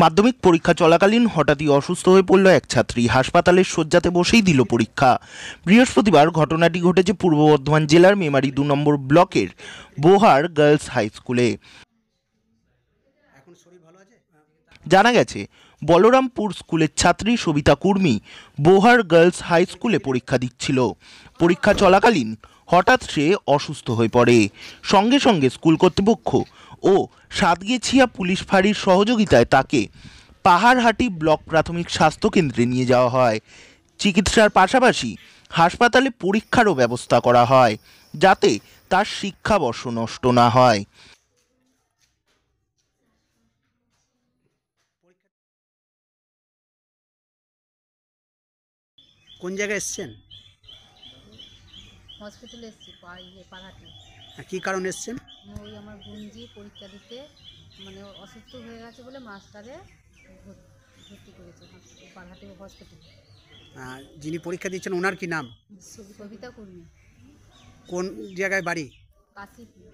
মাধ্যমিক পরীক্ষা চলাকালীন হঠাৎই অসুস্থ হয়ে পড়ল এক ছাত্রী। হাসপাতালের শয্যাতে বসেই দিল পরীক্ষা। বৃহস্পতিবার ঘটনাটি ঘটেছে পূর্ব বর্ধমান জেলার মেমারি 2 নম্বর ব্লকের বোহার গার্লস হাই স্কুলে। জানা গেছে, বলরামপুর স্কুলের ছাত্রী সবিতা কুর্মী বোহার গার্লস হাই স্কুলে পরীক্ষা দিচ্ছিল। পরীক্ষা চলাকালীন হঠাৎ সে অসুস্থ হয়ে পড়ে। সঙ্গে সঙ্গে স্কুল কর্তৃপক্ষ ও সাতগেছিয়া পুলিশ ফাঁড়ির সহযোগিতায় তাকে পাহাড়হাটি ব্লক প্রাথমিক স্বাস্থ্য কেন্দ্রে নিয়ে যাওয়া হয়। চিকিৎসার পাশাপাশি হাসপাতালে পরীক্ষারও ব্যবস্থা করা হয়, যাতে তার শিক্ষাবর্ষ নষ্ট না হয়। কোন জায়গায় এসছেন? হসপিটালে এসেছি পাড়াহাটি। কি কারণে এসছেন? ওই আমার বোনজি পরীক্ষা দিতে অসুস্থ হয়ে গেছে বলে মাস্টারে ভর্তি করেছে পাড়াহাটি হসপিটালে। যিনি পরীক্ষা দিচ্ছেন ওনার কি নাম? সবিতা কুর্মী। কোন জায়গায় বাড়ি? কাশীপুর।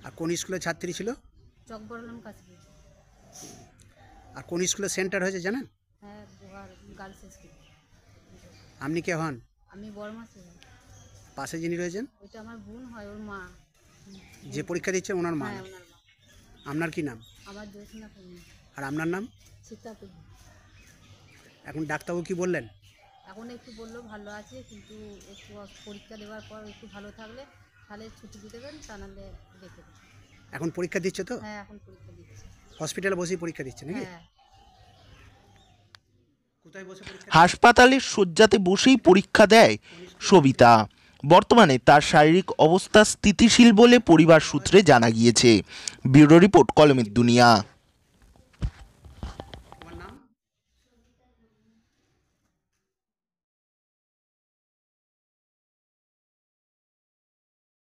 আর কোন স্কুলের ছাত্রী ছিল? চকবরলাম কাশীপুর। আর কোন স্কুলে সেন্টার হয়েছে জানেন? হ্যাঁ, বোহার গার্লস স্কুল। আপনি কে হন? আমি বড় মাসি হই। পাশে যিনি রয়েছেন? ওইটা আমার বোন হয়, ওর মা। যে পরীক্ষা দিচ্ছে ওনার মা? হ্যাঁ, ওনার মা। আপনার কি নাম? আমার জ্যোৎস্না কুর্মী। আর আপনার নাম? সীতা কুর্মী। এখন ডাক্তারবাবু কি বললেন? এখন একটু বললো ভালো আছে, কিন্তু একটু পরীক্ষা দেওয়ার পর একটু ভালো থাকলে তাহলে ছুটি দিয়ে দেবেন, তা নাহলে রেখে দেবেন। এখন পরীক্ষা দিচ্ছে তো? হ্যাঁ, এখন পরীক্ষা দিচ্ছে। হসপিটালে বসেই পরীক্ষা দিচ্ছে নাকি? হ্যাঁ। কোথায় বসে পরীক্ষা? হাসপাতালের শয্যাতে বসেই পরীক্ষা দেয় সবিতা। বর্তমানে তার শারীরিক অবস্থা স্থিতিশীল বলে পরিবার সূত্রে জানা গিয়েছে। ব্যুরো রিপোর্ট, কলমের দুনিয়া।